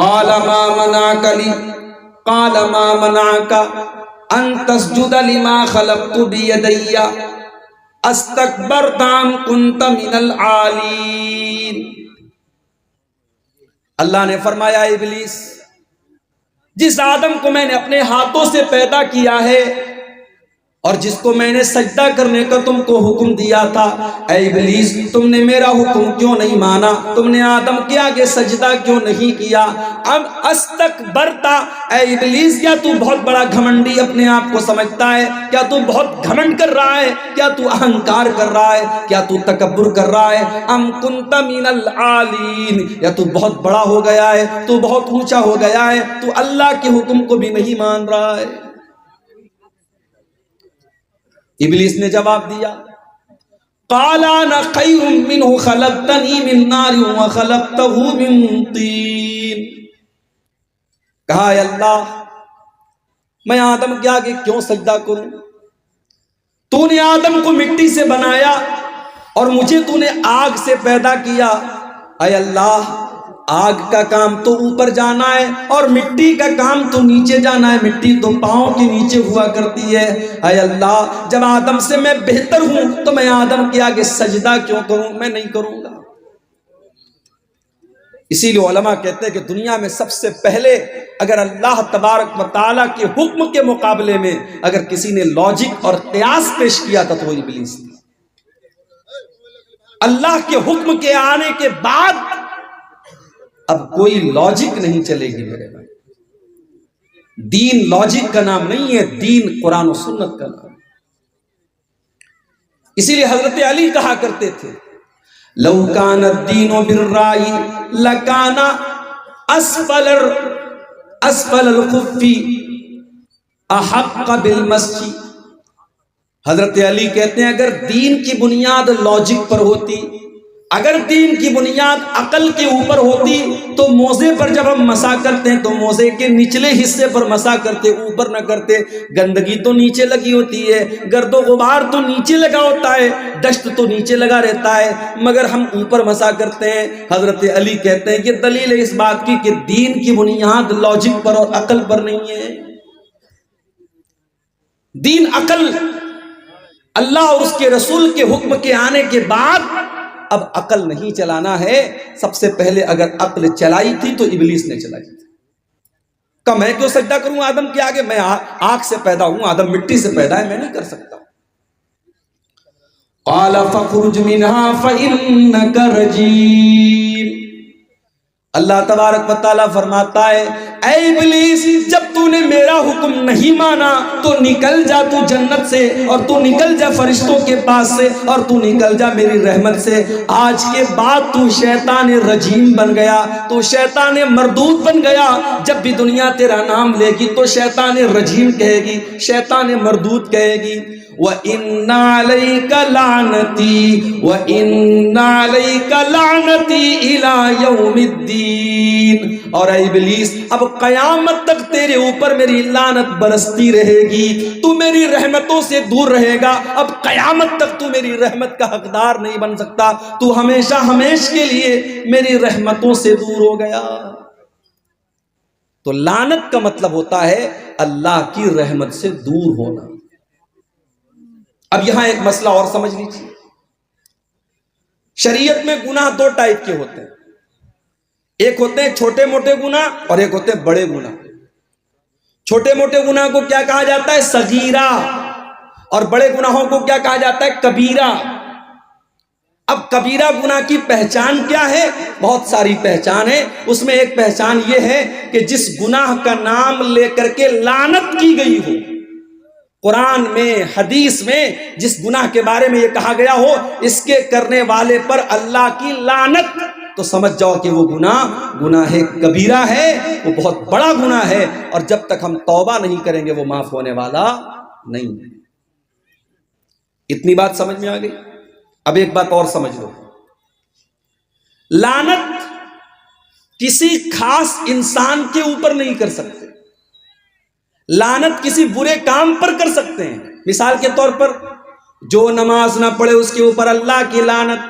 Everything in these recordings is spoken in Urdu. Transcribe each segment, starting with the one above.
قال ما منعك لي قال ما منعك ان تسجد لما خلقت بيدي استكبرت ام كنت من العالين. اللہ نے فرمایا ابلیس، جس آدم کو میں نے اپنے ہاتھوں سے پیدا کیا ہے اور جس کو میں نے سجدہ کرنے کا تم کو حکم دیا تھا، اے ابلیس تم نے میرا حکم کیوں نہیں مانا؟ تم نے آدم کے آگے سجدہ کیوں نہیں کیا؟ ام استکبرتا، اے ابلیس کیا تو بہت بڑا گھمنڈی اپنے آپ کو سمجھتا ہے؟ کیا تو بہت گھمنڈ کر رہا ہے؟ کیا تو اہنکار کر رہا ہے؟ کیا تو تکبر کر رہا ہے؟ ام کنت من العالین، یا تو بہت بڑا ہو گیا ہے، تو بہت اونچا ہو گیا ہے، تو اللہ کے حکم کو بھی نہیں مان رہا ہے؟ ابلیس نے جواب دیا، قال انا خیر منہ خلقتنی من نار وخلقتہ من طین. کہا اے اللہ، میں آدم کے آگے کیوں سجدہ کروں؟ تو نے آدم کو مٹی سے بنایا اور مجھے تو نے آگ سے پیدا کیا. اے اللہ، آگ کا کام تو اوپر جانا ہے اور مٹی کا کام تو نیچے جانا ہے، مٹی تو پاؤں کے نیچے ہوا کرتی ہے. اے اللہ، جب آدم سے میں بہتر ہوں تو میں آدم کے آگے سجدہ کیوں کروں؟ میں نہیں کروں گا. اسی لیے علماء کہتے ہیں کہ دنیا میں سب سے پہلے اگر اللہ تبارک و تعالیٰ کے حکم کے مقابلے میں اگر کسی نے لاجک اور قیاس پیش کیا تھا تو وہ ابلیس تھا. اللہ کے حکم کے آنے کے بعد اب کوئی لاجک نہیں چلے گی میرے بھائی. دین لاجک کا نام نہیں ہے، دین قرآن و سنت کا نام. اسی لیے حضرت علی کہا کرتے تھے، لو کان الدین بالرائی لکان اسفل الخف احق بالمسجد. حضرت علی کہتے ہیں اگر دین کی بنیاد لاجک پر ہوتی، اگر دین کی بنیاد عقل کے اوپر ہوتی تو موزے پر جب ہم مسا کرتے ہیں تو موزے کے نچلے حصے پر مسا کرتے، اوپر نہ کرتے. گندگی تو نیچے لگی ہوتی ہے، گرد و غبار تو نیچے لگا ہوتا ہے، ڈسٹ تو نیچے لگا رہتا ہے، مگر ہم اوپر مسا کرتے ہیں. حضرت علی کہتے ہیں یہ دلیل ہے اس بات کی کہ دین کی بنیاد لاجک پر اور عقل پر نہیں ہے. دین عقل، اللہ اور اس کے رسول کے حکم کے آنے کے بعد اب عقل نہیں چلانا ہے. سب سے پہلے اگر عقل چلائی تھی تو ابلیس نے چلائی تھی. کہ میں کیوں سجدہ کروں آدم کے آگے؟ میں آگ سے پیدا ہوں، آدم مٹی سے پیدا ہے، میں نہیں کر سکتا. قال فاخرج منها فإنك رجيم. اللہ تبارک و تعالیٰ فرماتا ہے اے ابلیس، جب تو نے میرا حکم نہیں مانا تو نکل جا تو جنت سے، اور تو نکل جا فرشتوں کے پاس سے، اور تو نکل جا میری رحمت سے. آج کے بعد تو شیطان رجیم بن گیا، تو شیطان مردود بن گیا. جب بھی دنیا تیرا نام لے گی تو شیطان رجیم کہے گی، شیطان مردود کہے گی. وَإِنَّ عَلَيْكَ لَعْنَتِي وَإِنَّ عَلَيْكَ لَعْنَتِي إِلَى يَوْمِ الدِّينِ. اور اے ابلیس، اب قیامت تک تیرے اوپر میری لعنت برستی رہے گی، تو میری رحمتوں سے دور رہے گا. اب قیامت تک تو میری رحمت کا حقدار نہیں بن سکتا، تو ہمیشہ ہمیش کے لیے میری رحمتوں سے دور ہو گیا. تو لعنت کا مطلب ہوتا ہے اللہ کی رحمت سے دور ہونا. اب یہاں ایک مسئلہ اور سمجھ لیجیے. شریعت میں گناہ دو ٹائپ کے ہوتے ہیں، ایک ہوتے ہیں چھوٹے موٹے گناہ اور ایک ہوتے ہیں بڑے گناہ. چھوٹے موٹے گناہ کو کیا کہا جاتا ہے؟ صغیرہ. اور بڑے گناہوں کو کیا کہا جاتا ہے؟ کبیرہ. اب کبیرہ گناہ کی پہچان کیا ہے؟ بہت ساری پہچان ہے. اس میں ایک پہچان یہ ہے کہ جس گناہ کا نام لے کر کے لعنت کی گئی ہو، قرآن میں حدیث میں جس گناہ کے بارے میں یہ کہا گیا ہو اس کے کرنے والے پر اللہ کی لعنت، تو سمجھ جاؤ کہ وہ گناہ کبیرہ ہے، وہ بہت بڑا گناہ ہے، اور جب تک ہم توبہ نہیں کریں گے وہ معاف ہونے والا نہیں ہے. اتنی بات سمجھ میں آ گئی؟ اب ایک بات اور سمجھ لو. لعنت کسی خاص انسان کے اوپر نہیں کر سکتے، لعنت کسی برے کام پر کر سکتے ہیں. مثال کے طور پر جو نماز نہ پڑھے اس کے اوپر اللہ کی لعنت،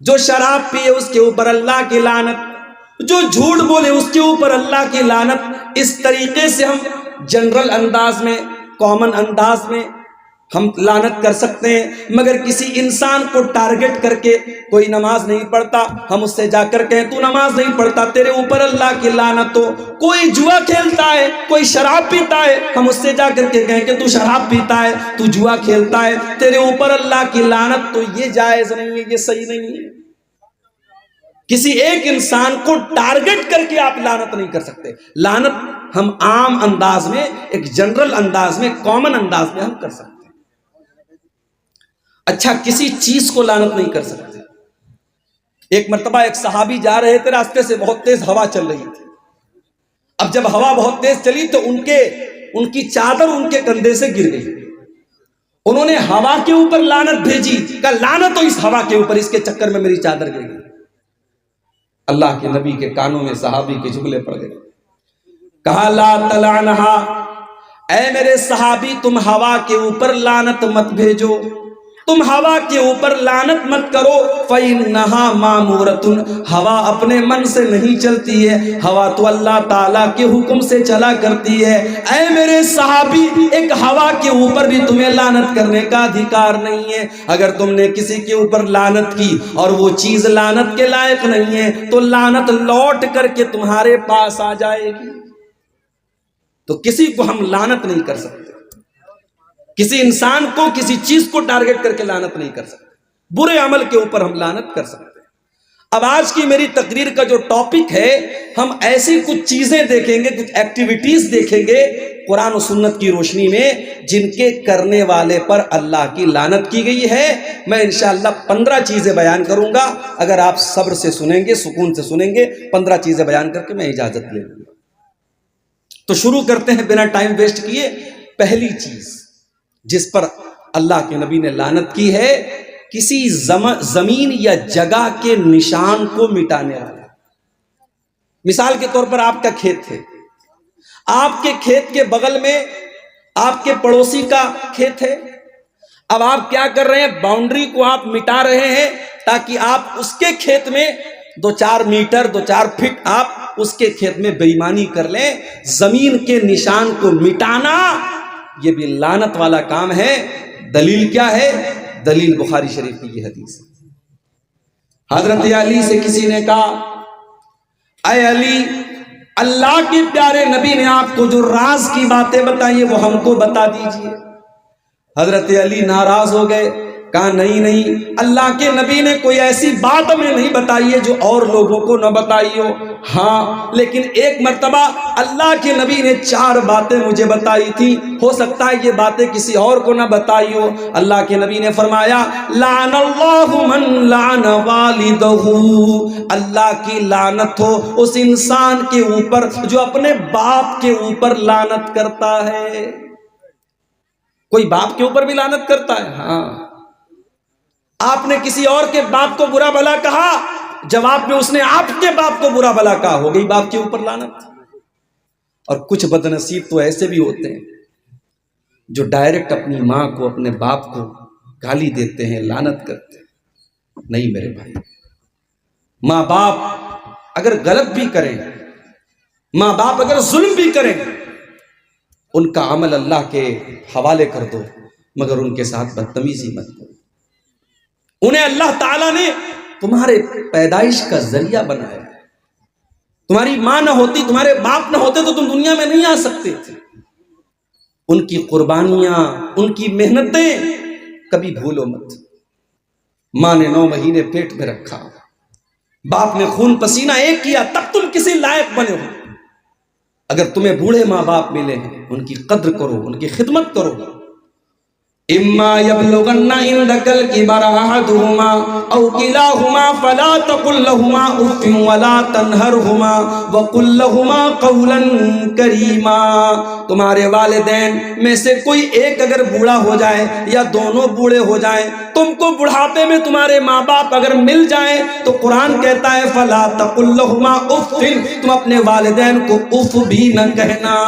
جو شراب پیے اس کے اوپر اللہ کی لعنت، جو جھوٹ بولے اس کے اوپر اللہ کی لعنت۔ اس طریقے سے ہم جنرل انداز میں، کامن انداز میں ہم لعنت کر سکتے ہیں، مگر کسی انسان کو ٹارگٹ کر کے، کوئی نماز نہیں پڑھتا، ہم اس سے جا کر کہیں تو نماز نہیں پڑھتا، تیرے اوپر اللہ کی لعنت ہو۔ کوئی جوا کھیلتا ہے، کوئی شراب پیتا ہے، ہم اس سے جا کر کے کہیں کہ تو شراب پیتا ہے، تو جوا کھیلتا ہے، تیرے اوپر اللہ کی لعنت۔ تو یہ جائز نہیں ہے، یہ صحیح نہیں ہے۔ کسی ایک انسان کو ٹارگٹ کر کے آپ لعنت نہیں کر سکتے۔ لعنت ہم عام انداز میں، ایک جنرل انداز میں، کامن انداز میں ہم کر سکتے ہیں۔ اچھا، کسی چیز کو لعنت نہیں کر سکتے۔ ایک مرتبہ ایک صحابی جا رہے تھے، راستے سے بہت تیز ہوا چل رہی تھی۔ اب جب ہوا بہت تیز چلی تو ان کی چادر ان کے کندھے سے گر گئی۔ انہوں نے ہوا کے اوپر لعنت بھیجی، کہا لعنت ہو اس ہوا کے اوپر، اس کے چکر میں میری چادر گر گئی۔ اللہ کے نبی کے کانوں میں صحابی کے جملے پڑ گئے، کہا لا تلعنہا، اے میرے صحابی تم ہوا کے اوپر لعنت مت بھیجو، تم ہوا کے اوپر لعنت مت کرو، فَإِنَّهَا مَامُورَةٌ، ہوا اپنے من سے نہیں چلتی ہے، ہوا تو اللہ تعالیٰ کے حکم سے چلا کرتی ہے۔ اے میرے صحابی، ایک ہوا کے اوپر بھی تمہیں لعنت کرنے کا ادھیکار نہیں ہے۔ اگر تم نے کسی کے اوپر لعنت کی اور وہ چیز لعنت کے لائق نہیں ہے تو لعنت لوٹ کر کے تمہارے پاس آ جائے گی۔ تو کسی کو ہم لعنت نہیں کر سکتے، کسی انسان کو، کسی چیز کو ٹارگٹ کر کے لعنت نہیں کر سکتے، برے عمل کے اوپر ہم لعنت کر سکتے ہیں۔ اب آج کی میری تقریر کا جو ٹاپک ہے، ہم ایسی کچھ چیزیں دیکھیں گے، کچھ ایکٹیویٹیز دیکھیں گے قرآن و سنت کی روشنی میں، جن کے کرنے والے پر اللہ کی لعنت کی گئی ہے۔ میں انشاءاللہ 15 چیزیں بیان کروں گا، اگر آپ صبر سے سنیں گے، سکون سے سنیں گے، 15 چیزیں بیان کر کے میں اجازت لے لوں گا۔ تو شروع کرتے ہیں بنا ٹائم ویسٹ کیے۔ پہلی چیز جس پر اللہ کے نبی نے لعنت کی ہے، کسی زمین یا جگہ کے نشان کو مٹانے والا۔ مثال کے طور پر آپ کا کھیت ہے، آپ کے کھیت کے بغل میں آپ کے پڑوسی کا کھیت ہے، اب آپ کیا کر رہے ہیں، باؤنڈری کو آپ مٹا رہے ہیں تاکہ آپ اس کے کھیت میں 2-4 میٹر 2-4 فٹ آپ اس کے کھیت میں بے ایمانی کر لیں۔ زمین کے نشان کو مٹانا یہ بھی لعنت والا کام ہے۔ دلیل کیا ہے؟ دلیل بخاری شریف کی یہ حدیث ہے۔ حضرت علی سے کسی نے کہا، اے علی، اللہ کے پیارے نبی نے آپ کو جو راز کی باتیں بتائی وہ ہم کو بتا دیجئے۔ حضرت علی ناراض ہو گئے، کہا نہیں، اللہ کے نبی نے کوئی ایسی بات ہمیں نہیں بتائی ہے جو اور لوگوں کو نہ بتائی ہو۔ ہاں، لیکن ایک مرتبہ اللہ کے نبی نے 4 باتیں مجھے بتائی تھی، ہو سکتا ہے یہ باتیں کسی اور کو نہ بتائی ہو۔ اللہ کے نبی نے فرمایا، لعن اللہ من لعن والدہ، اللہ کی لعنت ہو اس انسان کے اوپر جو اپنے باپ کے اوپر لعنت کرتا ہے۔ کوئی باپ کے اوپر بھی لعنت کرتا ہے؟ ہاں، آپ نے کسی اور کے باپ کو برا بھلا کہا، جواب میں اس نے آپ کے باپ کو برا بھلا کہا، ہو گئی باپ کے اوپر لعنت۔ اور کچھ بدنصیب تو ایسے بھی ہوتے ہیں جو ڈائریکٹ اپنی ماں کو، اپنے باپ کو گالی دیتے ہیں، لعنت کرتے ہیں۔ نہیں میرے بھائی، ماں باپ اگر غلط بھی کریں، ماں باپ اگر ظلم بھی کریں، ان کا عمل اللہ کے حوالے کر دو، مگر ان کے ساتھ بدتمیزی مت کرو۔ انہیں اللہ تعالیٰ نے تمہارے پیدائش کا ذریعہ بنایا ہے۔ تمہاری ماں نہ ہوتی، تمہارے باپ نہ ہوتے تو تم دنیا میں نہیں آ سکتے تھے۔ ان کی قربانیاں، ان کی محنتیں کبھی بھولو مت۔ ماں نے 9 مہینے پیٹ میں رکھا، باپ نے خون پسینہ ایک کیا، تب تم کسی لائق بنے ہو۔ اگر تمہیں بوڑھے ماں باپ ملے ہیں، ان کی قدر کرو، ان کی خدمت کرو۔ اما یبلغن عندک الکبر احدہما او کلاہما فلا تقل لہما اف ولا تنہرہما وقل لہما قولا کریما۔ تمہارے والدین میں سے کوئی ایک اگر بوڑھا ہو جائے یا دونوں بوڑھے ہو جائیں، تم کو بڑھاپے میں تمہارے ماں باپ اگر مل جائیں تو قرآن کہتا ہے فلا تقل لہما اف، تم اپنے والدین کو اف بھی نہ کہنا۔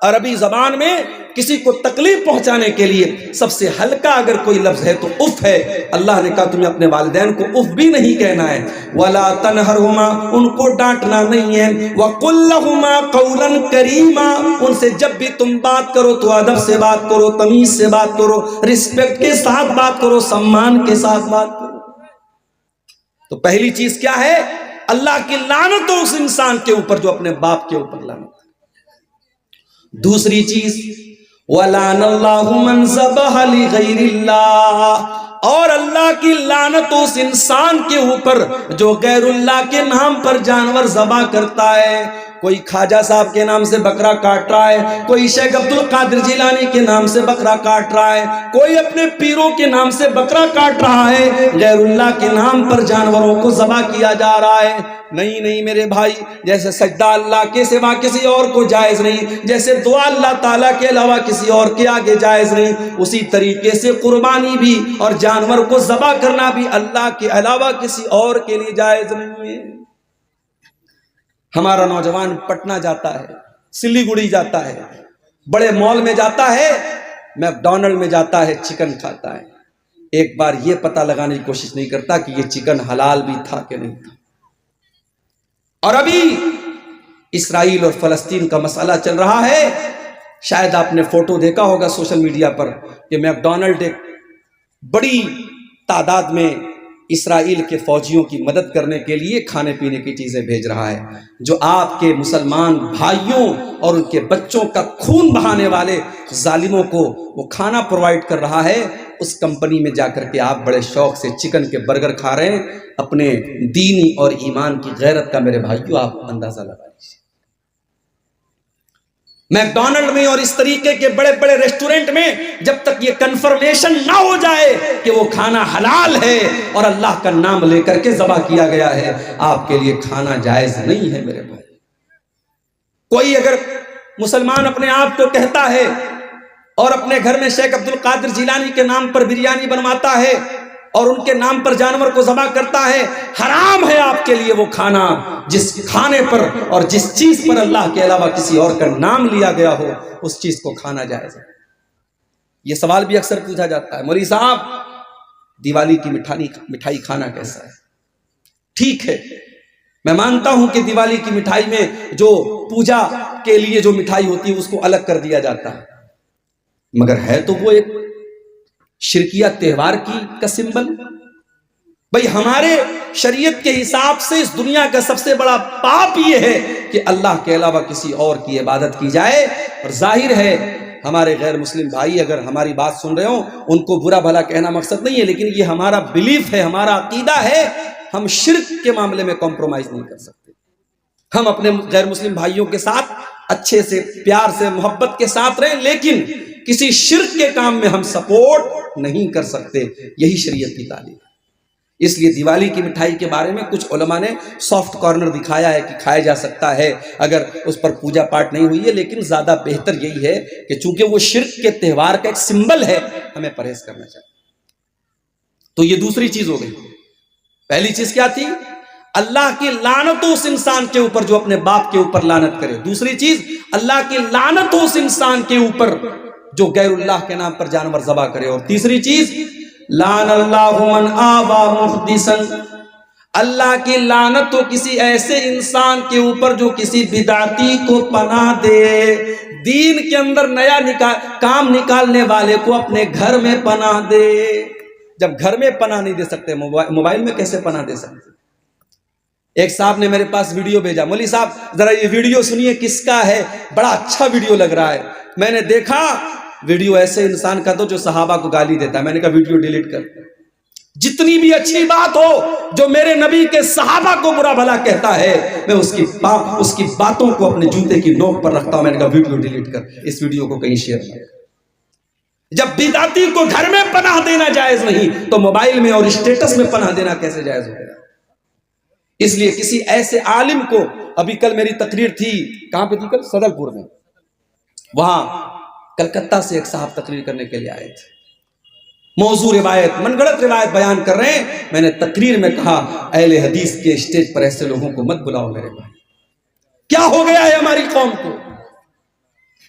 عربی زبان میں کسی کو تکلیف پہنچانے کے لیے سب سے ہلکا اگر کوئی لفظ ہے تو اف ہے۔ اللہ نے کہا تمہیں اپنے والدین کو اف بھی نہیں کہنا ہے۔ وَلَا تَنْهَرْهُمَا، ان کو ڈانٹنا نہیں ہے۔ وَقُلْ لَهُمَا قَوْلًا كَرِيمًا، ان سے جب بھی تم بات کرو تو ادب سے بات کرو، تمیز سے بات کرو، رسپیکٹ کے ساتھ بات کرو، سمان کے ساتھ بات کرو۔ تو پہلی چیز کیا ہے؟ اللہ کی لعنت ہو اس انسان کے اوپر جو اپنے باپ کے اوپر لعنت۔ دوسری چیز وَلَعَنَ اللَّهُ مَنْ ذَبَحَ لِغَيْرِ اللَّهِ، اور اللہ کی لعنت اس انسان کے اوپر جو غیر اللہ کے نام پر جانور ذبح کرتا ہے۔ کوئی خواجہ صاحب کے نام سے بکرا کاٹ رہا ہے، کوئی شیخ عبد القادر جیلانی کے نام سے بکرا کاٹ رہا ہے، کوئی اپنے پیروں کے نام سے بکرا کاٹ رہا ہے، غیر اللہ کے نام پر جانوروں کو ذبح کیا جا رہا ہے۔ نہیں نہیں میرے بھائی، جیسے سجدہ اللہ کے سوا کسی اور کو جائز نہیں، جیسے دعا اللہ تعالیٰ کے علاوہ کسی اور کے آگے جائز نہیں، اسی طریقے سے قربانی بھی اور جانور کو ذبح کرنا بھی اللہ کے علاوہ کسی اور کے لیے جائز نہیں ہے۔ ہمارا نوجوان پٹنہ جاتا ہے، سلی گڑی جاتا ہے، بڑے مال میں جاتا ہے، میک ڈونلڈ میں جاتا ہے، چکن کھاتا ہے، ایک بار یہ پتہ لگانے کی کوشش نہیں کرتا کہ یہ چکن حلال بھی تھا کہ نہیں تھا۔ اور ابھی اسرائیل اور فلسطین کا مسئلہ چل رہا ہے، شاید آپ نے فوٹو دیکھا ہوگا سوشل میڈیا پر کہ میک ڈونلڈ ایک بڑی تعداد میں اسرائیل کے فوجیوں کی مدد کرنے کے لیے کھانے پینے کی چیزیں بھیج رہا ہے، جو آپ کے مسلمان بھائیوں اور ان کے بچوں کا خون بہانے والے ظالموں کو وہ کھانا پرووائڈ کر رہا ہے۔ اس کمپنی میں جا کر کے آپ بڑے شوق سے چکن کے برگر کھا رہے ہیں۔ اپنے دینی اور ایمان کی غیرت کا میرے بھائیوں آپ اندازہ لگا لیجیے۔ میک ڈونلڈ میں اور اس طریقے کے بڑے بڑے ریسٹورنٹ میں جب تک یہ کنفرمیشن نہ ہو جائے کہ وہ کھانا حلال ہے اور اللہ کا نام لے کر کے ذبح کیا گیا ہے، آپ کے لیے کھانا جائز نہیں ہے میرے بھائی۔ کوئی اگر مسلمان اپنے آپ کو کہتا ہے اور اپنے گھر میں شیخ عبد القادر جیلانی کے نام پر بریانی بنواتا ہے اور ان کے نام پر جانور کو ذبح کرتا ہے، حرام ہے آپ کے لیے وہ کھانا جس کھانے پر اور جس چیز پر اللہ کے علاوہ کسی اور کا نام لیا گیا ہو، اس چیز کو کھانا جائز ہے۔ یہ سوال بھی اکثر پوچھا جاتا ہے، مولوی صاحب دیوالی کی مٹھائی کھانا کیسا ہے؟ ٹھیک ہے، میں مانتا ہوں کہ دیوالی کی مٹھائی میں جو پوجا کے لیے جو مٹھائی ہوتی ہے اس کو الگ کر دیا جاتا ہے، مگر ہے تو وہ ایک شرکیہ تہوار کا سمبل۔ بھئی ہمارے شریعت کے حساب سے اس دنیا کا سب سے بڑا پاپ یہ ہے کہ اللہ کے علاوہ کسی اور کی عبادت کی جائے۔ اور ظاہر ہے ہمارے غیر مسلم بھائی اگر ہماری بات سن رہے ہوں، ان کو برا بھلا کہنا مقصد نہیں ہے، لیکن یہ ہمارا بلیف ہے، ہمارا عقیدہ ہے، ہم شرک کے معاملے میں کمپرومائز نہیں کر سکتے۔ ہم اپنے غیر مسلم بھائیوں کے ساتھ اچھے سے، پیار سے، محبت کے ساتھ رہیں، لیکن کسی شرک کے کام میں ہم سپورٹ نہیں کر سکتے۔ یہی شریعت کی تعلیم ہے۔ اس لیے دیوالی کی مٹھائی کے بارے میں کچھ علماء نے سافٹ کارنر دکھایا ہے کہ کھایا جا سکتا ہے اگر اس پر پوجا پاٹ نہیں ہوئی ہے، لیکن زیادہ بہتر یہی ہے کہ چونکہ وہ شرک کے تہوار کا ایک سمبل ہے، ہمیں پرہیز کرنا چاہیے۔ تو یہ دوسری چیز ہو گئی۔ پہلی چیز کیا تھی؟ اللہ کی لعنت ہو اس انسان کے اوپر جو اپنے باپ کے اوپر لعنت کرے۔ دوسری چیز اللہ کی لعنت ہو اس انسان کے اوپر جو غیر اللہ کے نام پر جانور ذبح کرے۔ اور تیسری چیز لعن اللہ من آوى محدثا، اللہ کی لعنت ہو کسی ایسے انسان کے اوپر جو کسی بدعتی کو پناہ دے، دین کے اندر نیا کام نکالنے والے کو اپنے گھر میں پناہ دے۔ جب گھر میں پناہ نہیں دے سکتے، موبائل میں کیسے پناہ دے سکتے؟ ایک صاحب نے میرے پاس ویڈیو بھیجا، مولوی صاحب ذرا یہ ویڈیو سنیے کس کا ہے، بڑا اچھا ویڈیو لگ رہا ہے۔ میں نے دیکھا ویڈیو ایسے انسان کا تو جو صحابہ کو گالی دیتا ہے۔ میں نے کہا ویڈیو ڈیلیٹ کر، جتنی بھی اچھی بات ہو جو میرے نبی کے صحابہ کو برا بھلا کہتا ہے، میں اس کی باتوں کو اپنے جوتے کی نوک پر رکھتا ہوں۔ میں نے کہا ویڈیو ڈیلیٹ کر، اس ویڈیو کو کہیں شیئر نہ کر۔ جب بدعتی کو گھر میں پناہ دینا جائز نہیں تو موبائل میں اور اسٹیٹس میں پناہ دینا کیسے جائز ہو گیا؟ اس لیے کسی ایسے عالم کو، ابھی کل میری تقریر تھی، کہاں پہ تھی کل؟ صدر پور میں، وہاں کلکتہ سے ایک صاحب تقریر کرنے کے لیے آئے تھے، موضوع روایت، من گڑت روایت بیان کر رہے ہیں۔ میں نے تقریر میں کہا اہل حدیث کے اسٹیج پر ایسے لوگوں کو مت بلاؤ میرے بھائی، کیا ہو گیا ہے ہماری قوم کو؟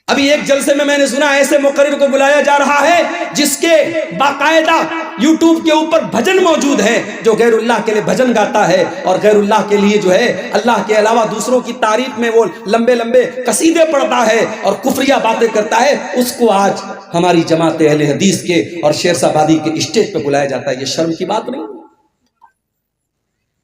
ابھی ایک جلسے میں نے سنا ایسے مقرر کو بلایا جا رہا ہے جس کے باقاعدہ یوٹیوب کے اوپر بھجن موجود ہے، جو غیر اللہ کے لیے بھجن گاتا ہے اور غیر اللہ کے لیے جو ہے اللہ کے علاوہ دوسروں کی تعریف میں وہ لمبے لمبے قصیدے پڑھتا ہے اور کفریہ باتیں کرتا ہے. اس کو آج ہماری جماعت اہل حدیث کے اور شیر آبادی کے اسٹیج پہ بلایا جاتا ہے. یہ شرم کی بات نہیں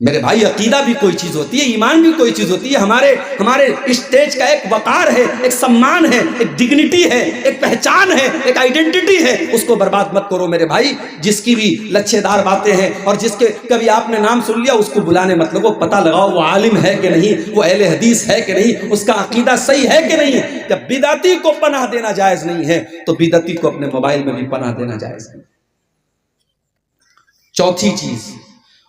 میرے بھائی. عقیدہ بھی کوئی چیز ہوتی ہے، ایمان بھی کوئی چیز ہوتی ہے. ہمارے اسٹیج کا ایک وقار ہے، ایک سمان ہے، ایک ڈگنیٹی ہے، ایک پہچان ہے، ایک آئیڈینٹی ہے. اس کو برباد مت کرو میرے بھائی. جس کی بھی لچھے دار باتیں ہیں اور جس کے کبھی آپ نے نام سن لیا اس کو بلانے مت لگو. پتہ لگاؤ وہ عالم ہے کہ نہیں، وہ اہل حدیث ہے کہ نہیں، اس کا عقیدہ صحیح ہے کہ نہیں. جب بدعتی کو پناہ دینا جائز نہیں ہے تو بدعتی کو اپنے موبائل میں بھی پناہ دینا جائز نہیں. چوتھی چیز،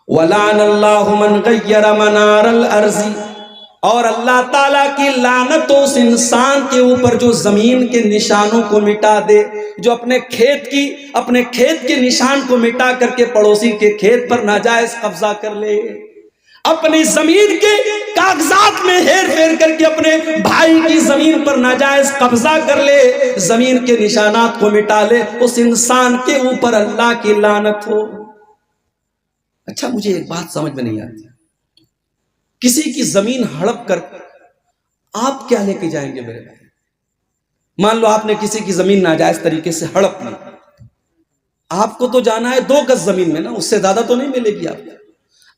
وَلَعَنَ اللَّهُ مَنْ غَيَّرَ مَنَارَ الْأَرْضِ، اور اللہ تعالیٰ کی لعنت اس انسان کے اوپر جو زمین کے نشانوں کو مٹا دے، جو اپنے کھیت کے نشان کو مٹا کر کے پڑوسی کے کھیت پر ناجائز قبضہ کر لے، اپنی زمین کے کاغذات میں ہیر پھیر کر کے اپنے بھائی کی زمین پر ناجائز قبضہ کر لے، زمین کے نشانات کو مٹا لے، اس انسان کے اوپر اللہ کی لعنت ہو. اچھا مجھے ایک بات سمجھ میں نہیں آتی، کسی کی زمین ہڑپ کر آپ کیا لے کے جائیں گے میرے بھائی؟ مان لو آپ نے کسی کی زمین ناجائز طریقے سے ہڑپ لی، آپ کو تو جانا ہے 2 گز زمین میں نا، اس سے زیادہ تو نہیں ملے گی آپ کو.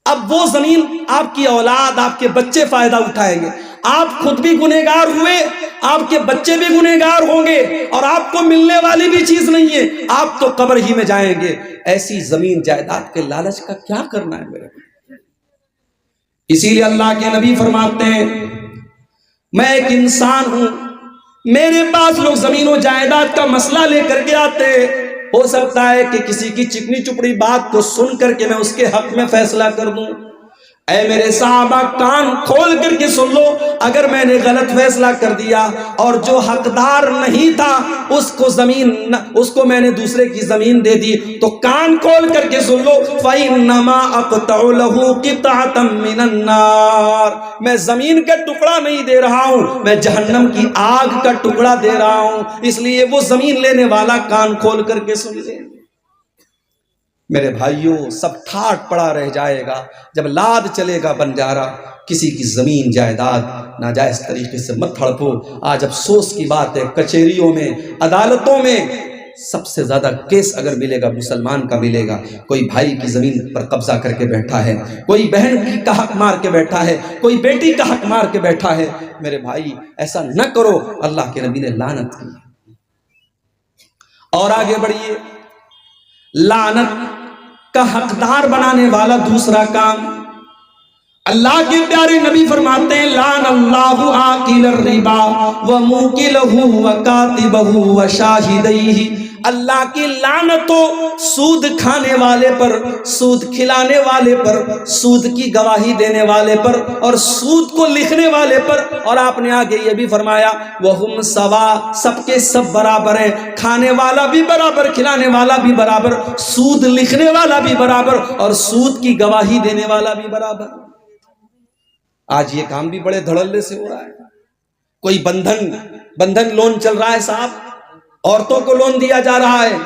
اب وہ زمین آپ کی اولاد، آپ کے بچے فائدہ اٹھائیں گے. آپ خود بھی گنہگار ہوئے، آپ کے بچے بھی گنہگار ہوں گے، اور آپ کو ملنے والی بھی چیز نہیں ہے، آپ تو قبر ہی میں جائیں گے. ایسی زمین جائیداد کے لالچ کا کیا کرنا ہے میرے؟ اسی لیے اللہ کے نبی فرماتے ہیں میں ایک انسان ہوں، میرے پاس لوگ زمین و جائیداد کا مسئلہ لے کر کے آتے، ہو سکتا ہے کہ کسی کی چکنی چپڑی بات کو سن کر کے میں اس کے حق میں فیصلہ کر دوں. اے میرے صحابہ کان کھول کر کے سن لو، اگر میں نے غلط فیصلہ کر دیا اور جو حقدار نہیں تھا اس کو میں نے دوسرے کی زمین دے دی تو کان کھول کر کے سن لو، فَإِنَّمَا أَقْطَعُ لَهُ قِطْعَةً مِّنَ النَّارِ، میں زمین کا ٹکڑا نہیں دے رہا ہوں، میں جہنم کی آگ کا ٹکڑا دے رہا ہوں. اس لیے وہ زمین لینے والا کان کھول کر کے سن لے. میرے بھائیوں سب ٹھاٹ پڑا رہ جائے گا جب لاد چلے گا بنجارا. کسی کی زمین جائیداد ناجائز طریقے سے مت ہڑپو. آج افسوس کی بات ہے کچہریوں میں، عدالتوں میں سب سے زیادہ کیس اگر ملے گا مسلمان کا ملے گا. کوئی بھائی کی زمین پر قبضہ کر کے بیٹھا ہے، کوئی بہن کا حق مار کے بیٹھا ہے، کوئی بیٹی کا حق مار کے بیٹھا ہے. میرے بھائی ایسا نہ کرو، اللہ کے نبی نے لعنت کی. اور آگے بڑھیے، لعنت کا حقدار بنانے والا دوسرا کام، اللہ کے پیارے نبی فرماتے ہیں لعن اللہ آکل الربا وموکلہ وکاتبہ وشاہدیہ، اللہ کی لعنت ہو سود کھانے والے پر، سود کھلانے والے پر، سود کی گواہی دینے والے پر اور سود کو لکھنے والے پر. اور آپ نے آگے یہ بھی فرمایا وہم سوا، سب کے سب برابر ہیں، کھانے والا بھی برابر، کھلانے والا بھی برابر، سود لکھنے والا بھی برابر اور سود کی گواہی دینے والا بھی برابر. آج یہ کام بھی بڑے دھڑلے سے ہو رہا ہے. کوئی بندھن لون چل رہا ہے صاحب، عورتوں کو لون دیا جا رہا ہے.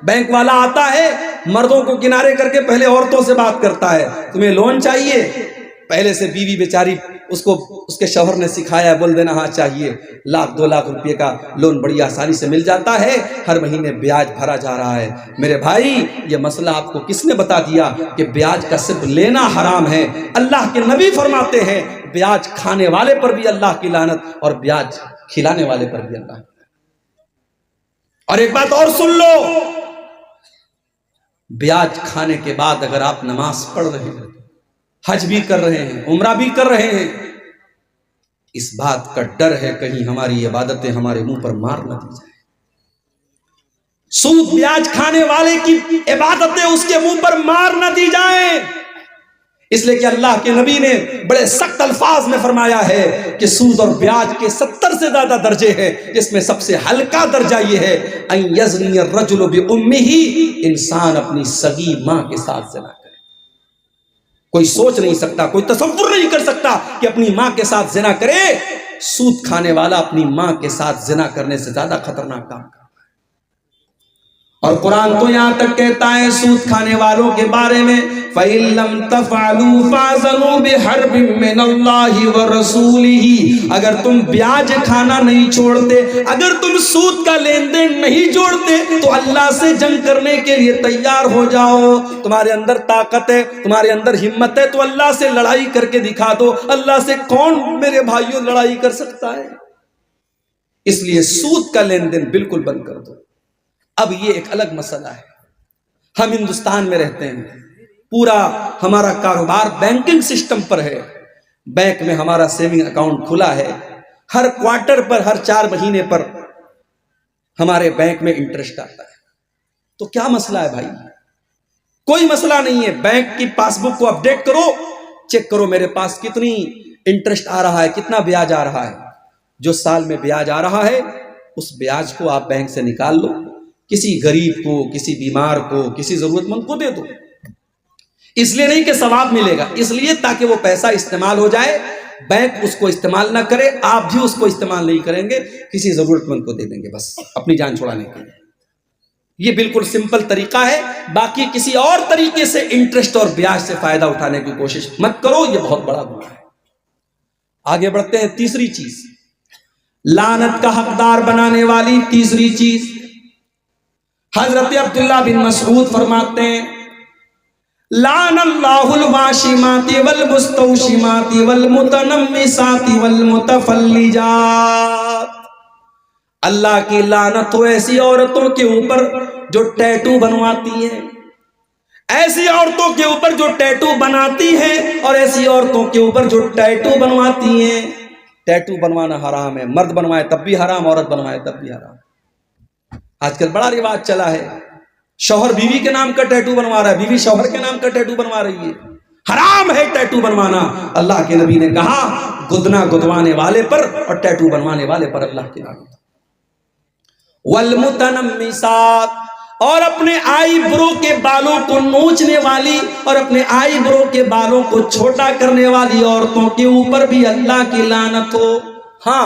بینک والا آتا ہے مردوں کو کنارے کر کے پہلے عورتوں سے بات کرتا ہے، تمہیں لون چاہیے؟ پہلے سے بیوی بیچاری اس کے شوہر نے سکھایا، بول دینا ہاں چاہیے. 1,00,000 2 لاکھ روپے کا لون بڑی آسانی سے مل جاتا ہے، ہر مہینے بیاج بھرا جا رہا ہے. میرے بھائی یہ مسئلہ آپ کو کس نے بتا دیا کہ بیاج کا صرف لینا حرام ہے؟ اللہ کے نبی فرماتے ہیں بیاج کھانے والے پر بھی اللہ کی لعنت اور بیاج کھلانے والے پر بھی اللہ. اور ایک بات اور سن لو، بیاج کھانے کے بعد اگر آپ نماز پڑھ رہے ہیں، حج بھی کر رہے ہیں، عمرہ بھی کر رہے ہیں، اس بات کا ڈر ہے کہیں ہماری عبادتیں ہمارے منہ پر مار نہ دی جائے. سود بیاج کھانے والے کی عبادتیں اس کے منہ پر مار نہ دی جائیں، اس لیے کہ اللہ کے نبی نے بڑے سخت الفاظ میں فرمایا ہے کہ سود اور بیاج کے 70 سے زیادہ درجے ہیں، جس میں سب سے ہلکا درجہ یہ ہے ان یزنی الرجل بامہ، انسان اپنی سگی ماں کے ساتھ زنا کرے. کوئی سوچ نہیں سکتا، کوئی تصور نہیں کر سکتا کہ اپنی ماں کے ساتھ زنا کرے. سود کھانے والا اپنی ماں کے ساتھ زنا کرنے سے زیادہ خطرناک کام کرتا ہے۔ اور قرآن تو یہاں تک کہتا ہے سود کھانے والوں کے بارے میں فَإِن لَمْ تَفْعَلُوا فَأْذَنُوا بِحَرْبٍ مِّنَ اللَّهِ وَرَسُولِهِ، اگر تم بیاج کھانا نہیں چھوڑتے، اگر تم سود کا لین دین نہیں چھوڑتے تو اللہ سے جنگ کرنے کے لیے تیار ہو جاؤ۔ تمہارے اندر طاقت ہے، تمہارے اندر ہمت ہے تو اللہ سے لڑائی کر کے دکھا دو۔ اللہ سے کون میرے بھائیوں لڑائی کر سکتا ہے؟ اس لیے سود کا لین دین بالکل بند کر دو۔ اب یہ ایک الگ مسئلہ ہے، ہم ہندوستان میں رہتے ہیں، پورا ہمارا کاروبار بینکنگ سسٹم پر ہے، بینک میں ہمارا سیونگ اکاؤنٹ کھلا ہے، ہر کوارٹر پر، ہر 4 مہینے پر ہمارے بینک میں انٹرسٹ آتا ہے۔ تو کیا مسئلہ ہے بھائی؟ کوئی مسئلہ نہیں ہے، بینک کی پاس بک کو اپڈیٹ کرو، چیک کرو میرے پاس کتنی انٹرسٹ آ رہا ہے، کتنا بیاج آ رہا ہے۔ جو سال میں بیاج آ رہا ہے اس بیاج کو آپ بینک سے نکال لو، کسی غریب کو، کسی بیمار کو، کسی ضرورت مند کو دے دو۔ اس لیے نہیں کہ ثواب ملے گا، اس لیے تاکہ وہ پیسہ استعمال ہو جائے، بینک اس کو استعمال نہ کرے، آپ بھی اس کو استعمال نہیں کریں گے، کسی ضرورت مند کو دے دیں گے، بس اپنی جان چھڑانے کے لیے۔ یہ بالکل سمپل طریقہ ہے، باقی کسی اور طریقے سے انٹرسٹ اور بیاج سے فائدہ اٹھانے کی کوشش مت کرو، یہ بہت بڑا گناہ ہے۔ آگے بڑھتے ہیں، تیسری چیز، لعنت کا حقدار بنانے والی تیسری چیز، حضرت عبداللہ بن مسعود فرماتے ہیں لعن اللہ الواشمات والمستوشمات والمتنمسات والمتفلجات، اللہ کی لعنت ہو ایسی عورتوں کے اوپر جو ٹیٹو بنواتی ہیں، ایسی عورتوں کے اوپر جو ٹیٹو بناتی ہیں، اور ایسی عورتوں کے اوپر جو ٹیٹو بنواتی ہیں۔ ٹیٹو بنوانا حرام ہے، مرد بنوائے تب بھی حرام، عورت بنوائے تب بھی حرام۔ آج کل بڑا رواج چلا ہے، شوہر بیوی کے نام کا ٹیٹو بنوا رہا ہے، بیوی شوہر کے نام کا ٹیٹو بنوا رہی ہے۔ حرام ہے ٹیٹو بنوانا۔ اللہ کے نبی نے کہا گدنا گدوانے والے پر اور ٹیٹو بنوانے والے پر اللہ کی لعنت۔ والمتنمسات، اور اپنے آئی برو کے بالوں کو نوچنے والی اور اپنے آئی برو کے بالوں کو چھوٹا کرنے والی عورتوں کے اوپر بھی اللہ کی لعنت ہو۔ ہاں،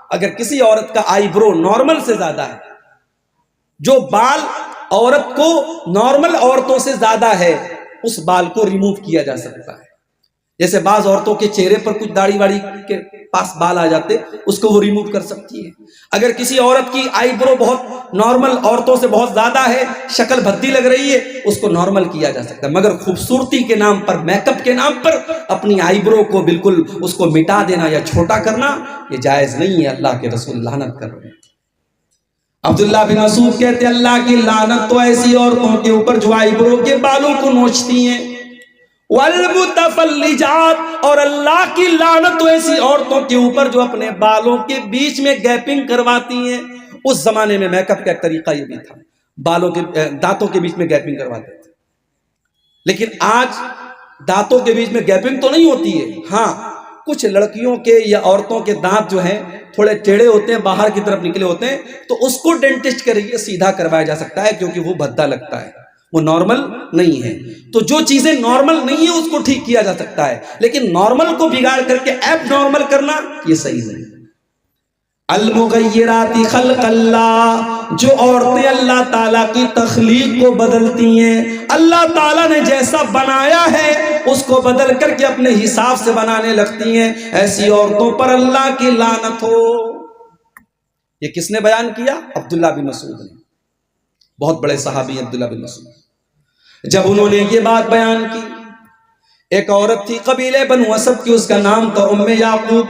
اگر کسی عورت کا آئی برو نارمل سے زیادہ ہے، جو بال عورت کو نارمل عورتوں سے زیادہ ہے، اس بال کو ریموو کیا جا سکتا ہے۔ جیسے بعض عورتوں کے چہرے پر کچھ داڑھی واڑی کے پاس بال آ جاتے، اس کو وہ ریموو کر سکتی ہے۔ اگر کسی عورت کی آئی برو بہت نارمل عورتوں سے بہت زیادہ ہے، شکل بھدی لگ رہی ہے، اس کو نارمل کیا جا سکتا ہے، مگر خوبصورتی کے نام پر، میک اپ کے نام پر اپنی آئی برو کو بالکل اس کو مٹا دینا یا چھوٹا کرنا یہ جائز نہیں ہے۔ اللہ کے رسول لعنت کر رہے ہیں۔ عبداللہ بن مسعود کہتے ہیں اللہ کی لعنت تو ایسی عورتوں کے اوپر جو آئی برو کے بالوں کو نوچتی ہیں، والمتفلجات، اور اللہ کی لعنت تو ایسی عورتوں کے اوپر جو اپنے بالوں کے بیچ میں گیپنگ کرواتی ہیں۔ اس زمانے میں میک اپ کا ایک طریقہ یہ بھی تھا، بالوں کے دانتوں کے بیچ میں گیپنگ کرواتے تھے، لیکن آج دانتوں کے بیچ میں گیپنگ تو نہیں ہوتی ہے۔ ہاں، کچھ لڑکیوں کے یا عورتوں کے دانت جو ہیں تھوڑے ٹیڑھے ہوتے ہیں، باہر کی طرف نکلے ہوتے ہیں، تو اس کو ڈینٹسٹ کے ذریعے سیدھا کروایا جا سکتا ہے، کیونکہ وہ بھدا لگتا ہے، وہ نارمل نہیں ہے۔ تو جو چیزیں نارمل نہیں ہیں اس کو ٹھیک کیا جا سکتا ہے، لیکن نارمل کو بگاڑ کر کے ایب نارمل کرنا یہ صحیح نہیں ہے۔ المغیرات خلق اللہ، جو عورتیں اللہ تعالیٰ کی تخلیق کو بدلتی ہیں، اللہ تعالیٰ نے جیسا بنایا ہے اس کو بدل کر کے اپنے حساب سے بنانے لگتی ہیں، ایسی عورتوں پر اللہ کی لعنت ہو۔ یہ کس نے بیان کیا؟ عبداللہ بن مسعود نے، بہت بڑے صحابی عبداللہ بن مسعود۔ جب انہوں نے یہ بات بیان کی، ایک عورت تھی قبیلے بنو اسد کی، اس کا نام تھا ام یعقوب۔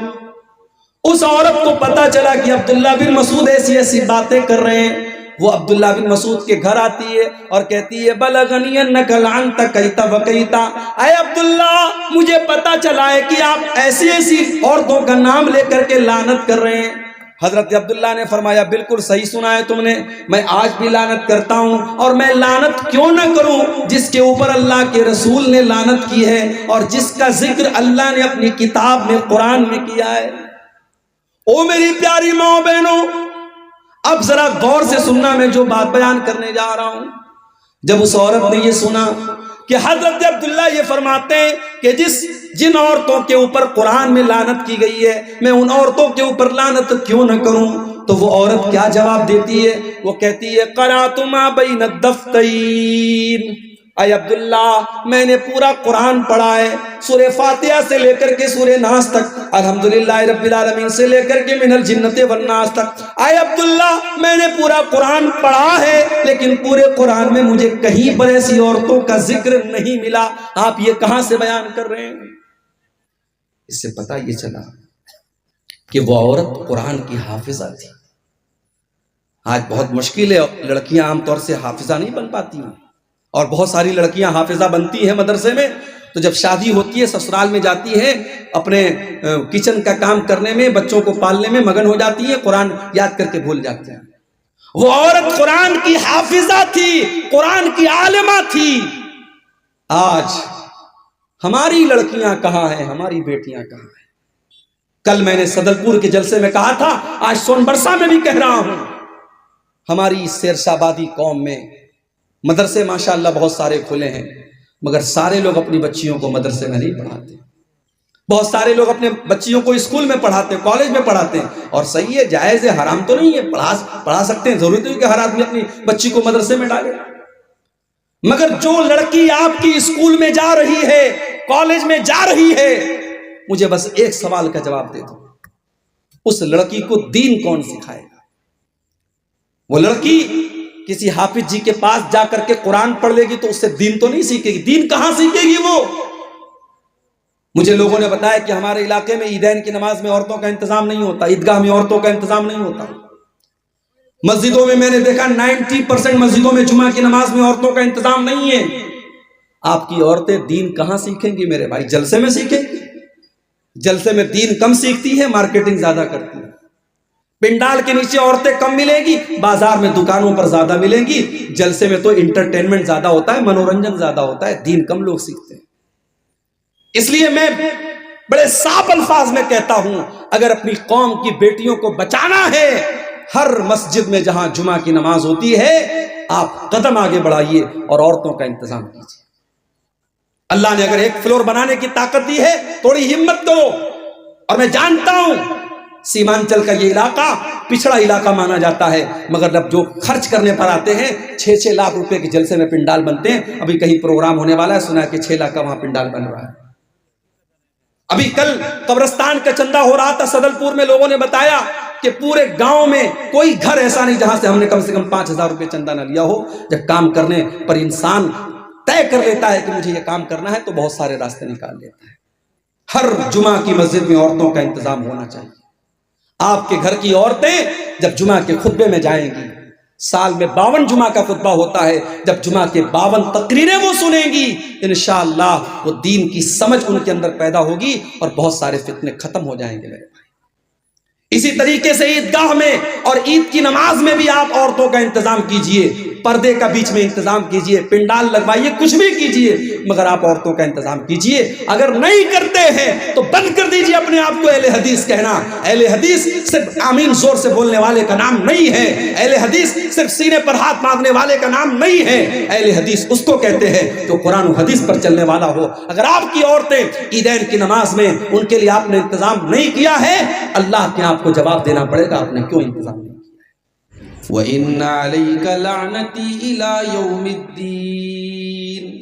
اس عورت کو پتا چلا کہ عبداللہ بن مسعود ایسی ایسی باتیں کر رہے ہیں، وہ عبداللہ بن مسعود کے گھر آتی ہے اور کہتی ہے بلغنی انک لعنت کیتا وکیتا، اے عبداللہ مجھے پتا چلا ہے کہ آپ ایسی ایسی عورتوں کا نام لے کر کے لعنت کر رہے ہیں۔ حضرت عبداللہ نے فرمایا بالکل صحیح سنا ہے تم نے، میں آج بھی لعنت کرتا ہوں، اور میں لعنت کیوں نہ کروں جس کے اوپر اللہ کے رسول نے لعنت کی ہے اور جس کا ذکر اللہ نے اپنی کتاب میں قرآن میں کیا ہے۔ او میری پیاری ماں بہنوں، اب ذرا غور سے سننا، میں جو بات بیان کرنے جا رہا ہوں۔ جب اس عورت نے یہ سنا کہ حضرت عبداللہ یہ فرماتے ہیں کہ جن عورتوں کے اوپر قرآن میں لعنت کی گئی ہے میں ان عورتوں کے اوپر لعنت کیوں نہ کروں؟ تو وہ عورت کیا جواب دیتی ہے؟ وہ کہتی ہے قرأت ما بین الدفتین، اے عبداللہ میں نے پورا قرآن پڑھا ہے، سورہ فاتحہ سے لے کر کے سورہ ناس تک، الحمدللہ رب العالمین سے لے کر کے من الجنت والناس تک۔ اے عبداللہ میں نے پورا قرآن پڑھا ہے، لیکن پورے قرآن میں مجھے کہیں پر ایسی عورتوں کا ذکر نہیں ملا، آپ یہ کہاں سے بیان کر رہے ہیں؟ اس سے پتہ یہ چلا کہ وہ عورت قرآن کی حافظہ تھی۔ آج بہت مشکل ہے، لڑکیاں عام طور سے حافظہ نہیں بن پاتی ہیں، اور بہت ساری لڑکیاں حافظہ بنتی ہیں مدرسے میں، تو جب شادی ہوتی ہے سسرال میں جاتی ہے، اپنے کچن کا کام کرنے میں، بچوں کو پالنے میں مگن ہو جاتی ہے، قرآن یاد کر کے بھول جاتے ہیں۔ وہ عورت قرآن کی حافظہ تھی، قرآن کی عالمہ تھی۔ آج ہماری لڑکیاں کہاں ہیں؟ ہماری بیٹیاں کہاں ہیں؟ کل میں نے صدر پور کے جلسے میں کہا تھا، آج سون برسا میں بھی کہہ رہا ہوں، ہماری سیرشابادی قوم میں مدرسے ماشاءاللہ بہت سارے کھلے ہیں، مگر سارے لوگ اپنی بچیوں کو مدرسے میں نہیں پڑھاتے۔ بہت سارے لوگ اپنے بچیوں کو اسکول میں پڑھاتے ہیں، کالج میں پڑھاتے ہیں، اور صحیح ہے، جائز ہے، حرام تو نہیں ہے، پڑھا سکتے ہیں، ضروری نہیں کہ ہر آدمی اپنی بچی کو مدرسے میں ڈالے۔ مگر جو لڑکی آپ کی اسکول میں جا رہی ہے، کالج میں جا رہی ہے، مجھے بس ایک سوال کا جواب دے دو، اس لڑکی کو دین کون سکھائے گا؟ وہ لڑکی کسی حافظ جی کے پاس جا کر کے قرآن پڑھ لے گی تو اس سے دین تو نہیں سیکھے گی، دین کہاں سیکھے گی وہ؟ مجھے لوگوں نے بتایا کہ ہمارے علاقے میں عیدین کی نماز میں عورتوں کا انتظام نہیں ہوتا، عیدگاہ میں عورتوں کا انتظام نہیں ہوتا، مسجدوں میں نے دیکھا 90% مسجدوں میں جمعہ کی نماز میں عورتوں کا انتظام نہیں ہے۔ آپ کی عورتیں دین کہاں سیکھیں گی میرے بھائی؟ جلسے میں سیکھیں گی؟ جلسے میں دین کم سیکھتی ہے، مارکیٹنگ زیادہ کرتی ہے۔ پنڈال کے نیچے عورتیں کم ملیں گی، بازار میں دکانوں پر زیادہ ملیں گی۔ جلسے میں تو انٹرٹینمنٹ زیادہ ہوتا ہے، منورنجن زیادہ ہوتا ہے، دین کم لوگ سیکھتے ہیں۔ اس لیے میں بڑے صاف الفاظ میں کہتا ہوں، اگر اپنی قوم کی بیٹیوں کو بچانا ہے، ہر مسجد میں جہاں جمعہ کی نماز ہوتی ہے آپ قدم آگے بڑھائیے اور عورتوں کا انتظام کیجیے۔ اللہ نے اگر ایک فلور بنانے کی طاقت دی ہے، تھوڑی ہمت کرو۔ اور میں جانتا ہوں سیمانچل کا یہ علاقہ پچھڑا علاقہ مانا جاتا ہے، مگر جب جو خرچ کرنے پر آتے ہیں 6-6 لاکھ روپے کے جلسے میں پنڈال بنتے ہیں۔ ابھی کہیں پروگرام ہونے والا ہے، سنا ہے کہ 6 لاکھ کا وہاں پنڈال بن رہا ہے۔ ابھی کل قبرستان کا چندہ ہو رہا تھا صدر پور میں، لوگوں نے بتایا کہ پورے گاؤں میں کوئی گھر ایسا نہیں جہاں سے ہم نے کم سے کم 5,000 روپے چندہ نہ لیا ہو۔ جب کام کرنے پر انسان طے کر لیتا ہے کہ مجھے یہ کام کرنا ہے تو بہت سارے راستے نکال لیتا ہے۔ ہر جمعہ کی مسجد میں عورتوں کا انتظام ہونا چاہیے۔ آپ کے گھر کی عورتیں جب جمعہ کے خطبے میں جائیں گی، سال میں 52 جمعہ کا خطبہ ہوتا ہے، جب جمعہ کے 52 تقریریں وہ سنیں گی، انشاءاللہ وہ دین کی سمجھ ان کے اندر پیدا ہوگی اور بہت سارے فتنے ختم ہو جائیں گے میرے بھائی۔ اسی طریقے سے عیدگاہ میں اور عید کی نماز میں بھی آپ عورتوں کا انتظام کیجئے، پردے کا بیچ میں انتظام کیجئے، پنڈال لگوائیے، کچھ بھی کیجئے، مگر آپ عورتوں کا انتظام کیجئے۔ اگر نہیں کرتے ہیں تو بند کر دیجئے اپنے آپ کو اہل حدیث کہنا۔ اہل حدیث صرف آمین زور سے بولنے والے کا نام نہیں ہے، اہل حدیث صرف سینے پر ہاتھ مارنے والے کا نام نہیں ہے۔ اہل حدیث اس کو کہتے ہیں جو قرآن و حدیث پر چلنے والا ہو۔ اگر آپ کی عورتیں عیدین کی نماز میں ان کے لیے آپ نے انتظام نہیں کیا ہے، اللہ کے آپ کو جواب دینا پڑے گا آپ نے کیوں انتظام نہیں کیا۔ وَإِنَّ عَلَيْكَ لَعْنَتِي إِلَى يَوْمِ الدِّينِ۔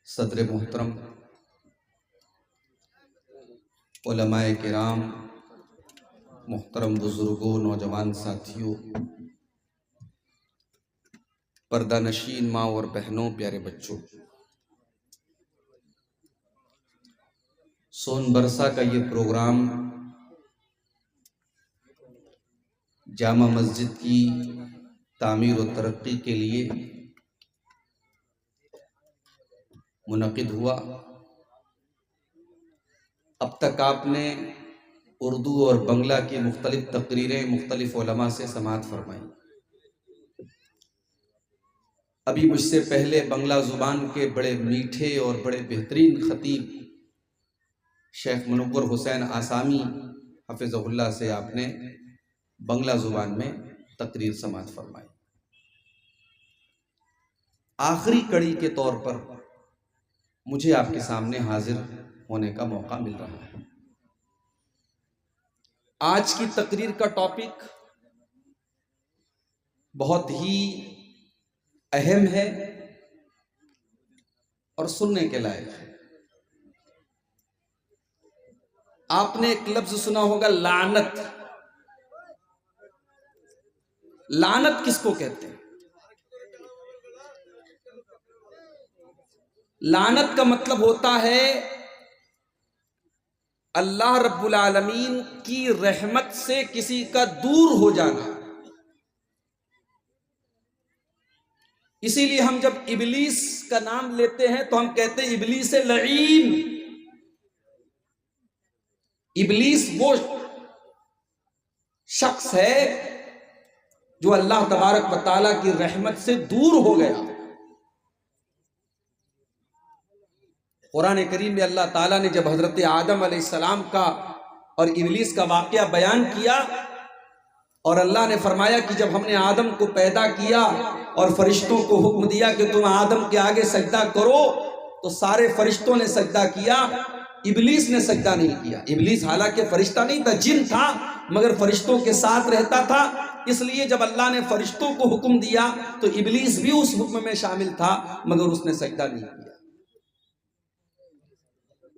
صدر محترم، علماء کرام، محترم بزرگوں، نوجوان ساتھیوں، پردہ نشین ماں اور بہنوں، پیارے بچوں، سون برسا کا یہ پروگرام جامع مسجد کی تعمیر و ترقی کے لیے منعقد ہوا۔ اب تک آپ نے اردو اور بنگلہ کی مختلف تقریریں مختلف علماء سے سماعت فرمائی۔ ابھی مجھ سے پہلے بنگلہ زبان کے بڑے میٹھے اور بڑے بہترین خطیب شیخ منور حسین آسامی حفظہ اللہ سے آپ نے بنگلہ زبان میں تقریر سماعت فرمائی۔ آخری کڑی کے طور پر مجھے آپ کے سامنے حاضر ہونے کا موقع مل رہا ہے۔ آج کی تقریر کا ٹاپک بہت ہی اہم ہے اور سننے کے لائق ہے۔ آپ نے ایک لفظ سنا ہوگا لعنت۔ لعنت کس کو کہتے ہیں؟ لعنت کا مطلب ہوتا ہے اللہ رب العالمین کی رحمت سے کسی کا دور ہو جانا۔ اسی لیے ہم جب ابلیس کا نام لیتے ہیں تو ہم کہتے ہیں ابلیس لعین۔ ابلیس وہ شخص ہے جو اللہ تبارک و تعالیٰ کی رحمت سے دور ہو گیا۔ قرآن کریم میں اللہ تعالیٰ نے جب حضرت آدم علیہ السلام کا اور ابلیس کا واقعہ بیان کیا اور اللہ نے فرمایا کہ جب ہم نے آدم کو پیدا کیا اور فرشتوں کو حکم دیا کہ تم آدم کے آگے سجدہ کرو تو سارے فرشتوں نے سجدہ کیا، ابلیس نے سجدہ نہیں کیا۔ ابلیس حالانکہ فرشتہ نہیں تھا، جن تھا، مگر فرشتوں کے ساتھ رہتا تھا، اس لیے جب اللہ نے فرشتوں کو حکم دیا تو ابلیس بھی اس حکم میں شامل تھا مگر اس نے سجدہ نہیں کیا۔